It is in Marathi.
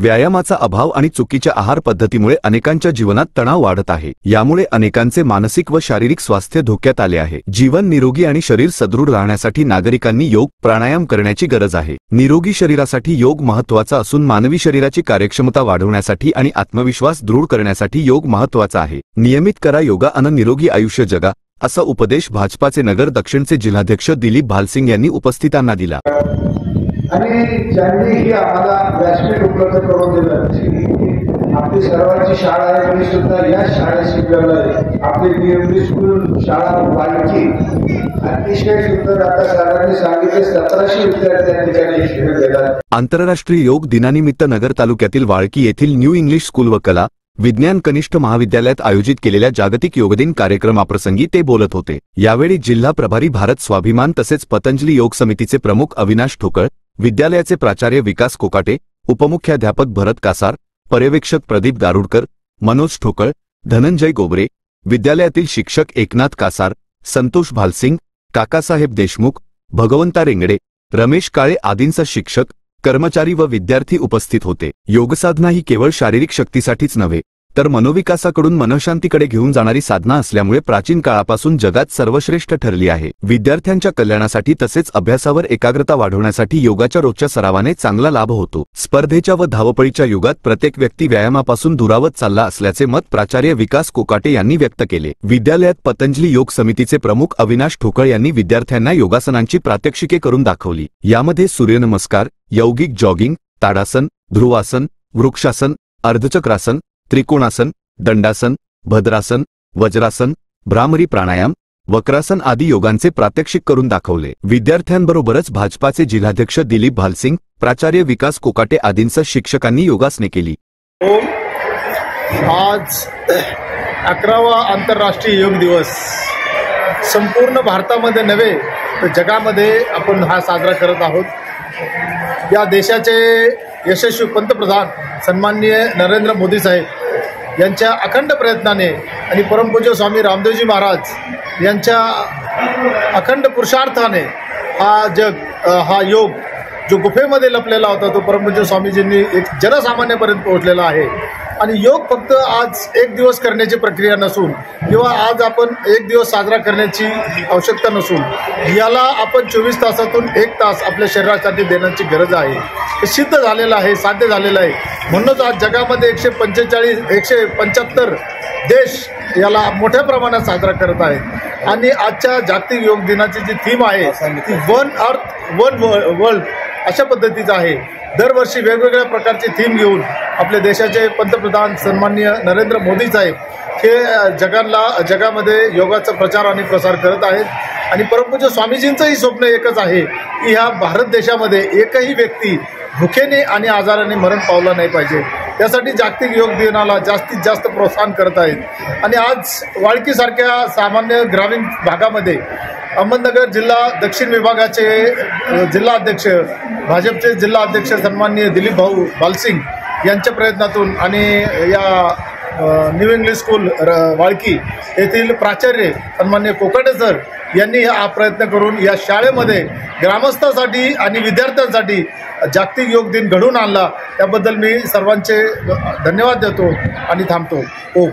व्यायामाचा अभाव आणि चुकीच्या आहार पद्धतीमुळे अनेकांच्या जीवनात तणाव वाढत आहे। यामुळे अनेकांचे मानसिक व शारीरिक स्वास्थ्य धोक्यात आले आहे। जीवन निरोगी आणि शरीर सदृढ राहण्यासाठी नागरिकांनी योग प्राणायाम करण्याची गरज आहे। निरोगी शरीरासाठी योग महत्त्वाचा असून मानवी शरीराची कार्यक्षमता वाढवण्यासाठी आणि आत्मविश्वास दृढ करण्यासाठी योग महत्त्वाचा आहे। नियमित करा योगा आणि निरोगी आयुष्य जगा, असा उपदेश भाजपाचे नगर दक्षिणचे जिल्हाध्यक्ष दिलीप भालसिंग यांनी उपस्थितांना दिला। आणि ज्यांनी ही आम्हाला व्यासपीठ उपलब्ध करून दिलं, आपली सर्वांची शाळा आहे, मी सुद्धा या शाळेत शिकवलं। आपली पीएमडी स्कूल शाळा वाळकी अतिशय सुंदर, आता सरांनी सांगितले 1700 विद्यार्थी या ठिकाणी शिक्षण घेतात। आंतरराष्ट्रीय योग दिनानिमित्त नगर तालुक्यातील वाळकी येथील न्यू इंग्लिश स्कूल व कला विज्ञान कनिष्ठ महाविद्यालयात आयोजित केलेल्या जागतिक योग दिन कार्यक्रमाप्रसंगी ते बोलत होते। यावेळी जिल्हा प्रभारी भारत स्वाभिमान तसेच पतंजली योग समितीचे प्रमुख अविनाश ठोकळ, विद्यालयाचे प्राचार्य विकास कोकाटे, उपमुख्याध्यापक भरत कासार, पर्यवेक्षक प्रदीप दारुडकर, मनोज ठोकळ, धनंजय गोबरे, विद्यालयातील शिक्षक एकनाथ कासार, संतोष भालसिंग, काकासाहेब देशमुख, भगवंता रेंगडे, रमेश काळे आदींसह शिक्षक, कर्मचारी व विद्यार्थी उपस्थित होते। योगसाधना ही केवळ शारीरिक शक्तीसाठीच नव्हे तर मनोविकासाकडून मनःशांतीकडे घेऊन जाणारी साधना असल्यामुळे प्राचीन काळापासून जगात सर्वश्रेष्ठ ठरली आहे। विद्यार्थ्यांच्या कल्याणासाठी तसेच अभ्यासावर एकाग्रता वाढवण्यासाठी योगाच्या रोजच्या सरावाने चांगला लाभ होतो। स्पर्धेच्या व धावपळीच्या युगात प्रत्येक व्यक्ती व्यायामापासून दुरावत चालला असल्याचे मत प्राचार्य विकास कोकाटे यांनी व्यक्त केले। विद्यालयात पतंजली योग समितीचे प्रमुख अविनाश ठोकळ यांनी विद्यार्थ्यांना योगासनांची प्रात्यक्षिके करून दाखवली। यामध्ये सूर्यनमस्कार, यौगिक जॉगिंग, ताडासन, ध्रुवासन, वृक्षासन, अर्धचक्रासन, त्रिकोणासन, दंडासन, भद्रासन, वज्रासन, भ्रामरी प्राणायाम, वक्रासन आदी योगांचे प्रात्यक्षिक करून दाखवले। विद्यार्थ्यांबरोबरच भाजपाचे जिल्हाध्यक्ष दिलीप भालसिंग, प्राचार्य विकास कोकाटे आदींसह शिक्षकांनी योगासने केली। आज 11वा आंतरराष्ट्रीय योग दिवस संपूर्ण भारतामध्ये नव्हे तर जगामध्ये आपण हा साजरा करत आहोत। या देशाचे यशस्वी पंतप्रधान सन्माननीय नरेंद्र मोदी साहेब यांच्या अखंड प्रयत्नाने आणि परमपूज्य स्वामी रामदेवजी महाराज यांच्या अखंड पुरुषार्थाने हा योग जो गुफेमध्ये लपलेला होता तो परमपूज्य स्वामीजींनी एक जनसामान्यापर्यंत पोहोचलेला आहे। आणि योग फक्त आज एक दिवस करण्याची प्रक्रिया नसून किंवा आज आपण एक दिवस साजरा करण्याची आवश्यकता नसून याला आपण 24 तासातून 1 तास आपल्या शरीरासाठी देण्याची गरज आहे। हे सिद्ध झालेलं आहे, साध्य झालेलं आहे। म्हणूनच आज जगामध्ये 175 देश याला मोठ्या प्रमाणात साजरा करत आहेत। आणि आजच्या जागतिक योग दिनाची जी थीम आहे ती वन अर्थ वन वर्ल्ड अशा पद्धतीचं आहे। दरवर्षी वेगवेगळ्या प्रकारची थीम घेऊन आपल्या देशाचे पंतप्रधान सन्माननीय नरेंद्र मोदी साहेब हे जगामध्ये योगाचा प्रचार आणि प्रसार करत आहेत। आणि परमपूज्य स्वामीजींचंही स्वप्न एकच आहे की ह्या भारत देशामध्ये एकही व्यक्ती भुकेने आणि आजाराने मरण पावला नाही पाहिजे। त्यासाठी जागतिक योग दिनाला जास्तीत जास्त प्रोत्साहन करत आहेत। आणि आज वाळकीसारख्या सामान्य ग्रामीण भागामध्ये अहमदनगर जिल्हा दक्षिण विभागाचे जिल्हाध्यक्ष भाजपचे जिल्हाध्यक्ष सन्माननीय दिलीप भाऊ भालसिंग यांच्या प्रयत्नातून आणि या न्यू इंग्लिश स्कूल वाळकी येथील प्राचार्य सन्माननीय कोकाटे सर यांनी हा प्रयत्न करून या शाळेमध्ये ग्रामस्थांसाठी आणि विद्यार्थ्यांसाठी जागतिक योग दिन घडवून आणला। त्याबद्दल मी सर्वांचे धन्यवाद देतो आणि थांबतो। ओम।